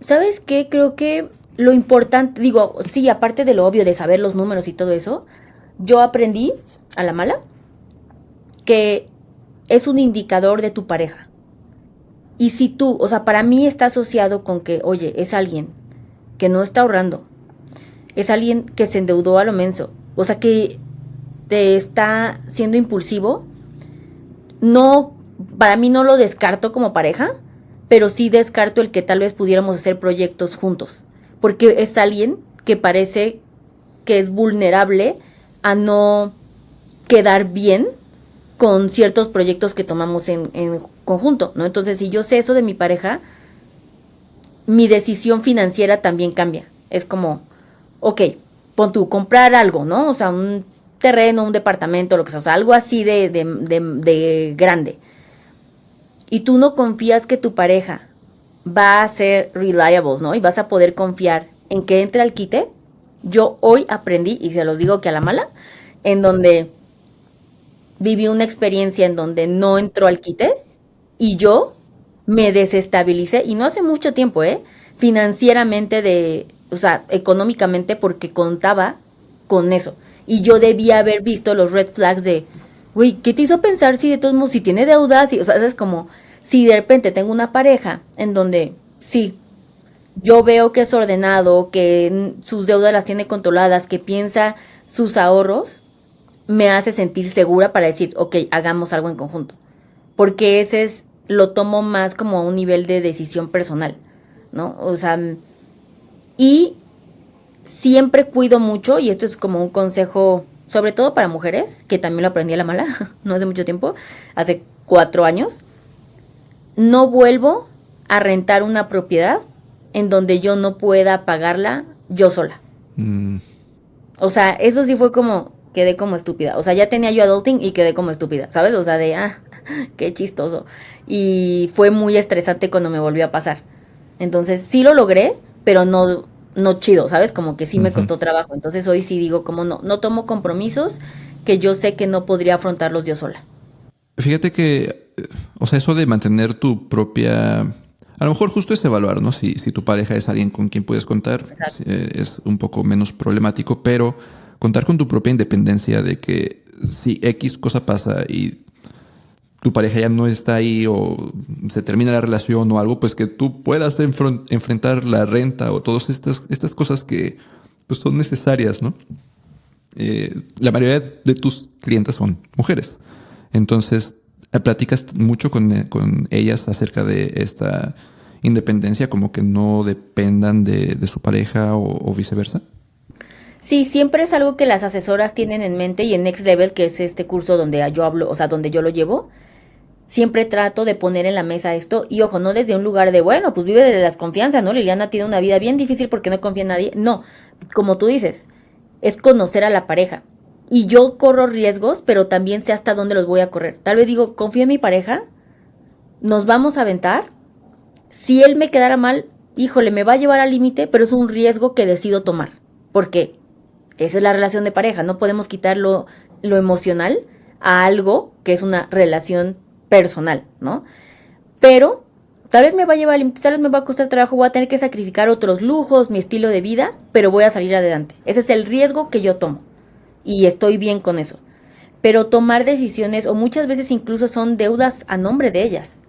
¿Sabes qué? Creo que lo importante, digo, sí, aparte de lo obvio de saber los números y todo eso, yo aprendí a la mala que es un indicador de tu pareja. Y si tú, o sea, para mí está asociado con que, oye, es alguien que no está ahorrando, es alguien que se endeudó a lo menso, o sea, que te está siendo impulsivo, no, para mí no lo descarto como pareja, pero sí descarto el que tal vez pudiéramos hacer proyectos juntos, porque es alguien que parece que es vulnerable a no quedar bien con ciertos proyectos que tomamos en conjunto, ¿no? Entonces, si yo sé eso de mi pareja, mi decisión financiera también cambia. Es como, ok, pon tú, comprar algo, ¿no? O sea, un terreno, un departamento, lo que sea, o sea, algo así de grande. Y tú no confías que tu pareja va a ser reliable, ¿no? Y vas a poder confiar en que entre al quite. Yo hoy aprendí, y se los digo que a la mala, en donde viví una experiencia en donde no entró al quite y yo me desestabilicé, y no hace mucho tiempo, financieramente o sea, económicamente, porque contaba con eso. Y yo debía haber visto los red flags de, güey, ¿qué te hizo pensar si de todos modos, si tiene deudas? O sea, es como, si de repente tengo una pareja en donde, sí, yo veo que es ordenado, que sus deudas las tiene controladas, que piensa sus ahorros, me hace sentir segura para decir, ok, hagamos algo en conjunto. Porque lo tomo más como a un nivel de decisión personal, ¿no? O sea, y siempre cuido mucho, y esto es como un consejo, sobre todo para mujeres, que también lo aprendí a la mala, no hace mucho tiempo, hace 4 años, no vuelvo a rentar una propiedad en donde yo no pueda pagarla yo sola. Mm. O sea, eso sí fue como, quedé como estúpida. O sea, ya tenía yo adulting y quedé como estúpida, ¿sabes? O sea, qué chistoso. Y fue muy estresante cuando me volvió a pasar. Entonces, sí lo logré, pero no chido, ¿sabes? Como que sí me costó trabajo. Entonces, hoy sí digo, como no tomo compromisos que yo sé que no podría afrontarlos yo sola. Fíjate que, o sea, eso de mantener tu propia... A lo mejor justo es evaluar, ¿no? Si tu pareja es alguien con quien puedes contar, es un poco menos problemático, pero contar con tu propia independencia de que si X cosa pasa y tu pareja ya no está ahí o se termina la relación o algo, pues que tú puedas enfrentar la renta o todas estas cosas que pues, son necesarias, ¿no? La mayoría de tus clientes son mujeres. Entonces, platicas mucho con ellas acerca de esta independencia, como que no dependan de su pareja o viceversa. Sí, siempre es algo que las asesoras tienen en mente, y en Next Level, que es este curso donde yo hablo, o sea, donde yo lo llevo, siempre trato de poner en la mesa esto, y ojo, no desde un lugar de, bueno, pues vive de la desconfianza, ¿no? Liliana tiene una vida bien difícil porque no confía en nadie. No, como tú dices, es conocer a la pareja. Y yo corro riesgos, pero también sé hasta dónde los voy a correr. Tal vez digo, confío en mi pareja, nos vamos a aventar. Si él me quedara mal, híjole, me va a llevar al límite, pero es un riesgo que decido tomar. Porque esa es la relación de pareja, no podemos quitar lo emocional a algo que es una relación personal, ¿no? Pero tal vez me va a llevar al límite, tal vez me va a costar trabajo, voy a tener que sacrificar otros lujos, mi estilo de vida, pero voy a salir adelante. Ese es el riesgo que yo tomo y estoy bien con eso. Pero tomar decisiones, o muchas veces incluso son deudas a nombre de ellas,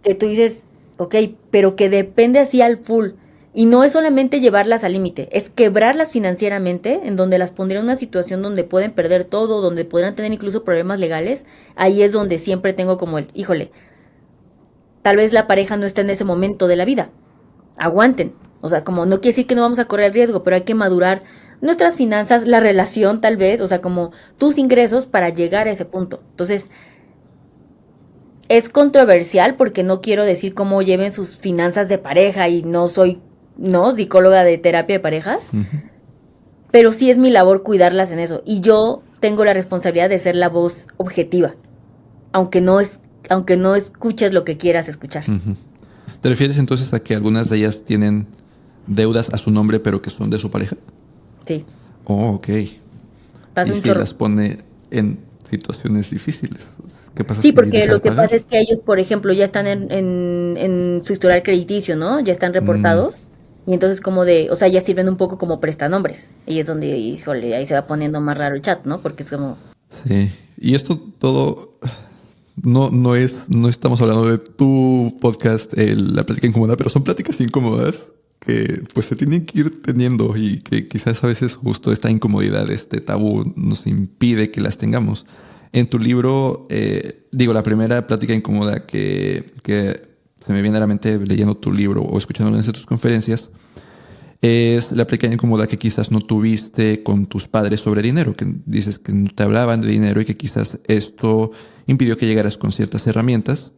que tú dices, ok, pero que depende así al full. Y no es solamente llevarlas al límite, es quebrarlas financieramente, en donde las pondría en una situación donde pueden perder todo, donde podrán tener incluso problemas legales. Ahí es donde siempre tengo como híjole, tal vez la pareja no está en ese momento de la vida. Aguanten. O sea, como no quiere decir que no vamos a correr el riesgo, pero hay que madurar nuestras finanzas, la relación tal vez, o sea, como tus ingresos para llegar a ese punto. Entonces, es controversial porque no quiero decir cómo lleven sus finanzas de pareja, y no soy, no, psicóloga de terapia de parejas, pero sí es mi labor cuidarlas en eso. Y yo tengo la responsabilidad de ser la voz objetiva, aunque no escuches lo que quieras escuchar. ¿Te refieres entonces a que algunas de ellas tienen deudas a su nombre pero que son de su pareja? Sí. Oh, ok. Pasa Y un si chorro. las pone en situaciones difíciles, ¿qué pasa Sí, si porque deja de lo que pagar? pasa es que ellos, por ejemplo, ya están en su historial crediticio, ¿no? Ya están Mm, reportados. Y entonces como de, o sea, ya sirven un poco como prestanombres. Y es donde, híjole, ahí se va poniendo más raro el chat, ¿no? Porque es como, sí. Y esto todo no estamos hablando de tu podcast, La Plática Incómoda, pero son pláticas incómodas que pues se tienen que ir teniendo y que quizás a veces justo esta incomodidad, este tabú nos impide que las tengamos. En tu libro, digo, la primera plática incómoda que se me viene a la mente leyendo tu libro o escuchando en tus conferencias es la plática incómoda que quizás no tuviste con tus padres sobre dinero, que dices que no te hablaban de dinero y que quizás esto impidió que llegaras con ciertas herramientas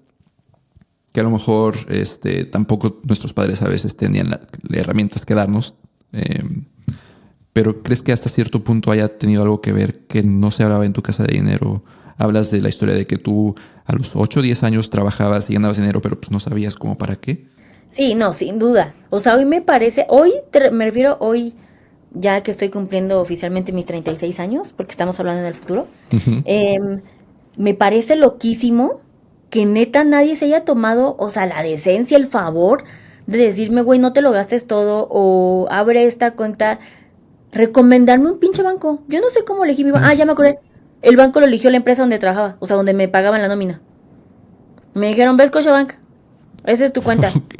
que a lo mejor tampoco nuestros padres a veces tenían herramientas que darnos. Pero ¿crees que hasta cierto punto haya tenido algo que ver que no se hablaba en tu casa de dinero? Hablas de la historia de que tú a los 8 o 10 años trabajabas y ganabas dinero, pero pues no sabías cómo para qué. Sí, no, sin duda. O sea, hoy me parece, me refiero hoy, ya que estoy cumpliendo oficialmente mis 36 años, porque estamos hablando en el futuro, Ujú. em, me parece loquísimo que neta nadie se haya tomado, o sea, la decencia, el favor de decirme, güey, no te lo gastes todo, o abre esta cuenta, recomendarme un pinche banco. Yo no sé cómo elegí mi banco. Ah, ya me acordé. El banco lo eligió la empresa donde trabajaba, o sea, donde me pagaban la nómina. Me dijeron, ves Scotiabank, esa es tu cuenta. Ok.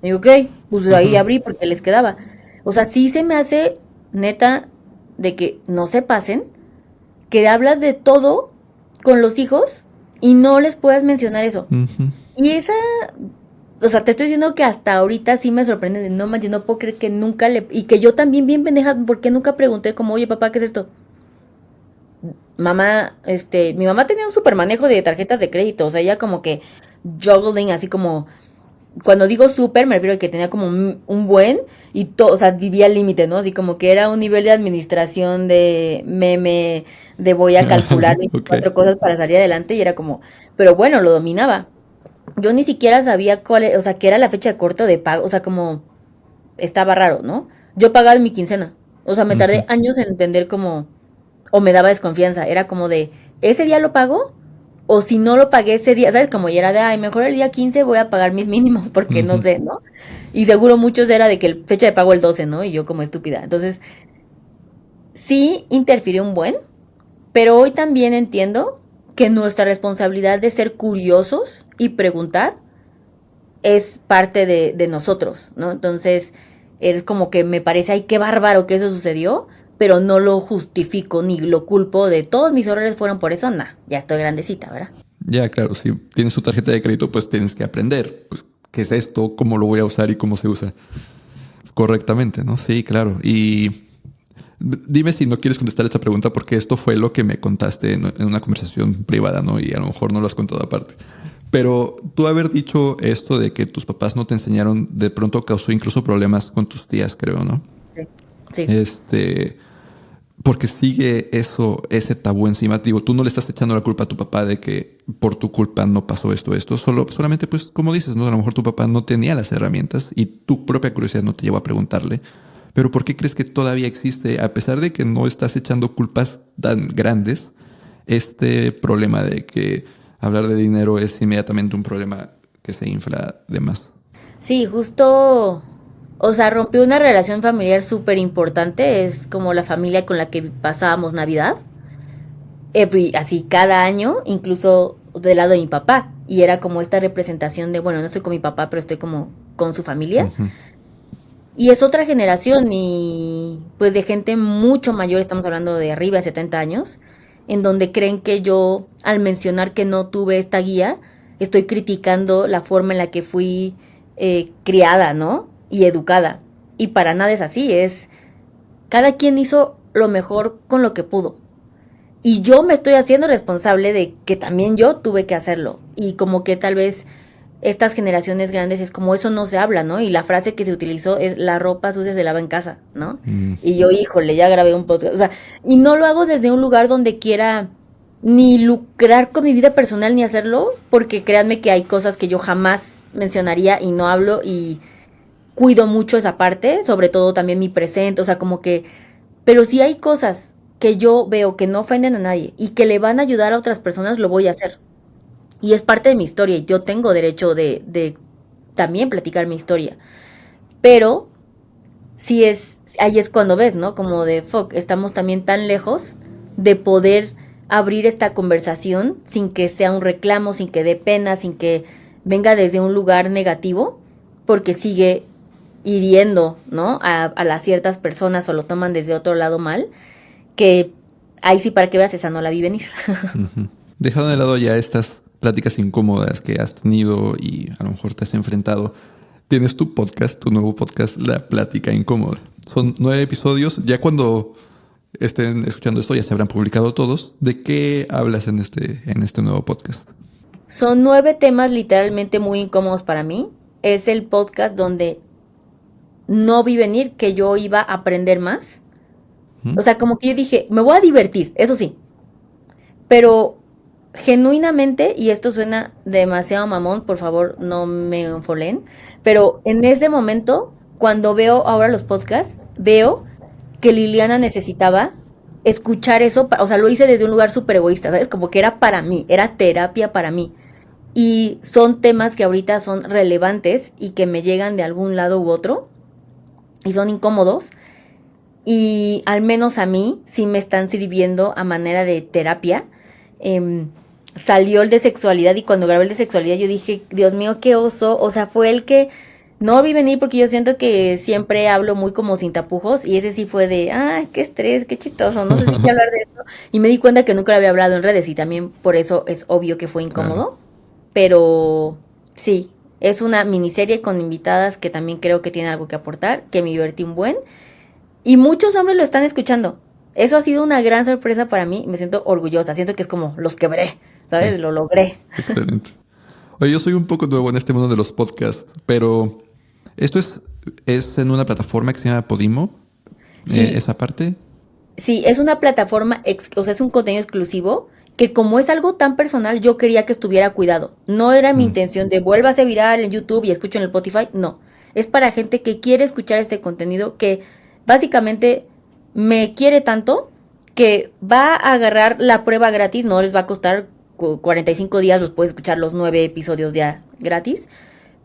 Y digo, ok, pues ahí Ajá. abrí porque les quedaba. O sea, sí se me hace neta de que no se pasen, que hablas de todo con los hijos y no les puedas mencionar eso. Ujú. Y esa, o sea, te estoy diciendo que hasta ahorita sí me sorprende de no manches, no puedo creer que nunca le, y que yo también bien pendeja, porque nunca pregunté como, oye papá, ¿qué es esto? Mamá, mi mamá tenía un super manejo de tarjetas de crédito, o sea, ella como que juggling, así como cuando digo súper, me refiero a que tenía como un buen y todo, o sea, vivía al límite, ¿no? Así como que era un nivel de administración de meme, de voy a calcular Ok. 24 cosas para salir adelante y era como, pero bueno, lo dominaba. Yo ni siquiera sabía o sea, qué era la fecha de corto de pago, o sea, como estaba raro, ¿no? Yo pagaba en mi quincena, o sea, me Ujú. tardé años en entender cómo, o me daba desconfianza, era como de, ¿ese día lo pago? O si no lo pagué ese día, ¿sabes? Como ya era de, ay, mejor el día 15 voy a pagar mis mínimos porque no Ujú. sé, ¿no? Y seguro muchos era de que el fecha de pago el 12, ¿no? Y yo como estúpida. Entonces, sí interfirió un buen, pero hoy también entiendo que nuestra responsabilidad de ser curiosos y preguntar es parte de nosotros, ¿no? Entonces, es como que me parece, ay, qué bárbaro que eso sucedió, pero no lo justifico ni lo culpo de todos mis errores fueron por eso, nah, ya estoy grandecita, ¿verdad? Ya, claro, si tienes tu tarjeta de crédito, pues tienes que aprender. Pues, ¿qué es esto? ¿Cómo lo voy a usar y cómo se usa correctamente? ¿No? Sí, claro. Y dime si no quieres contestar esta pregunta porque esto fue lo que me contaste en una conversación privada, ¿no? Y a lo mejor no lo has contado aparte. Pero tú haber dicho esto de que tus papás no te enseñaron, de pronto causó incluso problemas con tus tías, creo, ¿no? Sí. Sí. Este, porque sigue eso, ese tabú encima. Digo, tú no le estás echando la culpa a tu papá de que por tu culpa no pasó esto. Solamente, pues, como dices, ¿no? A lo mejor tu papá no tenía las herramientas y tu propia curiosidad no te llevó a preguntarle. Pero ¿por qué crees que todavía existe, a pesar de que no estás echando culpas tan grandes, este problema de que hablar de dinero es inmediatamente un problema que se infla de más? Sí, justo, o sea, rompió una relación familiar súper importante, es como la familia con la que pasábamos Navidad, así cada año, incluso del lado de mi papá, y era como esta representación de, bueno, no estoy con mi papá, pero estoy como con su familia, Ujú. y es otra generación y pues de gente mucho mayor, estamos hablando de arriba de 70 años, en donde creen que yo, al mencionar que no tuve esta guía, estoy criticando la forma en la que fui criada, ¿no? Y educada. Y para nada es así, es cada quien hizo lo mejor con lo que pudo. Y yo me estoy haciendo responsable de que también yo tuve que hacerlo. Y como que tal vez estas generaciones grandes es como eso no se habla, ¿no? Y la frase que se utilizó es la ropa sucia se lava en casa, ¿no? Mm. Y yo, híjole, ya grabé un podcast. O sea, y no lo hago desde un lugar donde quiera ni lucrar con mi vida personal ni hacerlo, porque créanme que hay cosas que yo jamás mencionaría y no hablo y cuido mucho esa parte, sobre todo también mi presente, o sea, como que, pero si hay cosas que yo veo que no ofenden a nadie y que le van a ayudar a otras personas, lo voy a hacer. Y es parte de mi historia y yo tengo derecho de también platicar mi historia. Pero sí es, ahí es cuando ves, ¿no? Como de, fuck, estamos también tan lejos de poder abrir esta conversación sin que sea un reclamo, sin que dé pena, sin que venga desde un lugar negativo, porque sigue hiriendo, ¿no? A las ciertas personas o lo toman desde otro lado mal, que ahí sí para que veas esa no la vi venir. Ujú. Dejando de lado ya estas pláticas incómodas que has tenido y a lo mejor te has enfrentado, tienes tu podcast, tu nuevo podcast, La Plática Incómoda. Son 9 episodios. Ya cuando estén escuchando esto ya se habrán publicado todos. ¿De qué hablas en este nuevo podcast? Son 9 temas literalmente muy incómodos para mí. Es el podcast donde no vi venir que yo iba a aprender más. ¿Mm? O sea, como que yo dije, me voy a divertir, eso sí. Pero genuinamente, y esto suena demasiado mamón, por favor no me enfolen, Pero en ese momento, cuando veo ahora los podcasts, veo que Liliana necesitaba escuchar eso, o sea, lo hice desde un lugar súper egoísta, ¿sabes? Como que era para mí, era terapia para mí. Y son temas que ahorita son relevantes y que me llegan de algún lado u otro y son incómodos. Y al menos a mí sí me están sirviendo a manera de terapia. Salió el de sexualidad y cuando grabé el de sexualidad yo dije, Dios mío, qué oso. O sea, fue el que no vi venir porque yo siento que siempre hablo muy como sin tapujos y ese sí fue de, ay, qué estrés, qué chistoso, no sé si qué hablar de esto. Y me di cuenta que nunca lo había hablado en redes y también por eso es obvio que fue incómodo. Claro. Pero sí, es una miniserie con invitadas que también creo que tiene algo que aportar, que me divertí un buen. Y muchos hombres lo están escuchando. Eso ha sido una gran sorpresa para mí. Me siento orgullosa. Siento que es como los quebré, Sí, ¿sabes? Lo logré. excelente. Oye, yo soy un poco nuevo en este mundo de los podcasts, pero esto es en una plataforma que se llama Podimo, Sí, esa parte. sí, es una plataforma, o sea, es un contenido exclusivo que como es algo tan personal, yo quería que estuviera cuidado. No era mi Mm, intención de vuélvase viral en YouTube y escucho en el Spotify, no. Es para gente que quiere escuchar este contenido, que básicamente me quiere tanto que va a agarrar la prueba gratis, no les va a costar 45 días, los puedes escuchar los 9 episodios ya gratis,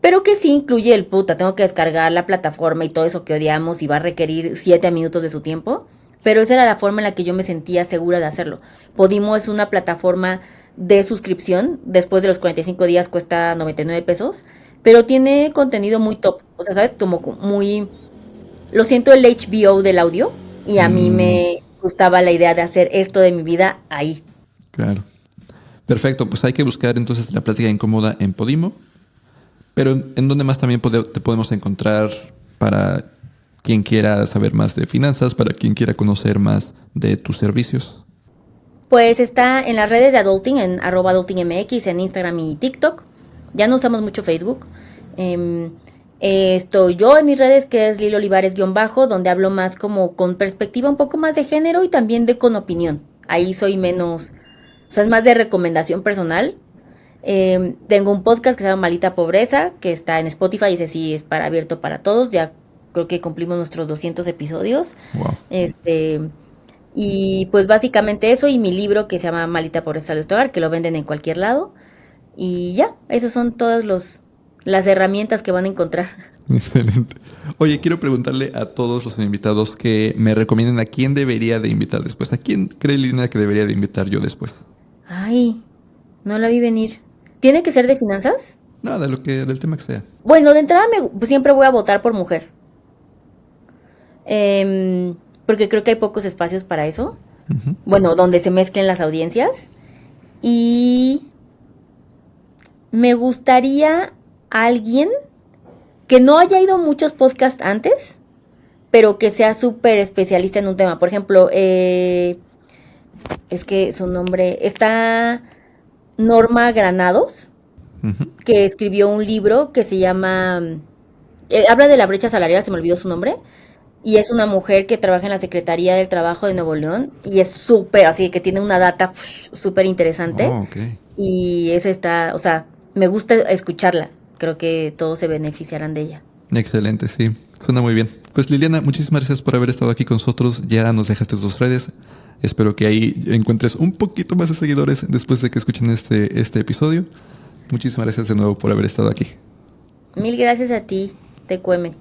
pero que sí incluye el puta, tengo que descargar la plataforma y todo eso que odiamos y va a requerir 7 minutos de su tiempo. Pero esa era la forma en la que yo me sentía segura de hacerlo. Podimo es una plataforma de suscripción. Después de los 45 días cuesta 99 pesos. Pero tiene contenido muy top. O sea, ¿sabes? Como muy... Lo siento el HBO del audio. Y a mí mm, me gustaba la idea de hacer esto de mi vida ahí. claro. Perfecto, pues hay que buscar entonces la plática incómoda en Podimo. Pero ¿en dónde más también te podemos encontrar para quien quiera saber más de finanzas, para quien quiera conocer más de tus servicios? Pues está en las redes de Adulting, en @adultingmx, en Instagram y TikTok. Ya no usamos mucho Facebook. Em, estoy yo en mis redes, que es Lilo Olivares-bajo, donde hablo más como con perspectiva un poco más de género y también de con opinión. Ahí soy menos, o sea, es más de recomendación personal. Tengo un podcast que se llama Malita Pobreza, que está en Spotify, ese sí es para abierto para todos. Ya creo que cumplimos nuestros 200 episodios. Wow. Este, y pues básicamente eso y mi libro que se llama Malita Pobreza de este hogar, que lo venden en cualquier lado. Y ya, esas son todas las herramientas que van a encontrar. Excelente. Oye, quiero preguntarle a todos los invitados que me recomienden a quién debería de invitar después. ¿A quién cree Lina que debería de invitar yo después? Ay, no la vi venir. ¿Tiene que ser de finanzas? Nada, del tema que sea. Bueno, de entrada pues siempre voy a votar por mujer. Porque creo que hay pocos espacios para eso. Ujú. Bueno, donde se mezclen las audiencias. Y me gustaría alguien que no haya ido a muchos podcasts antes, pero que sea súper especialista en un tema. Por ejemplo, es que su nombre está Norma Granados, Ujú. que escribió un libro que se llama, habla de la brecha salarial, se me olvidó su nombre, y es una mujer que trabaja en la Secretaría del Trabajo de Nuevo León, y es súper, así que tiene una data súper interesante, Oh, ok. y es esta, o sea, me gusta escucharla, creo que todos se beneficiarán de ella. Excelente, sí. Suena muy bien. Pues Liliana, muchísimas gracias por haber estado aquí con nosotros. Ya nos dejaste tus redes. Espero que ahí encuentres un poquito más de seguidores después de que escuchen este episodio. Muchísimas gracias de nuevo por haber estado aquí. Mil gracias a ti, te cueme.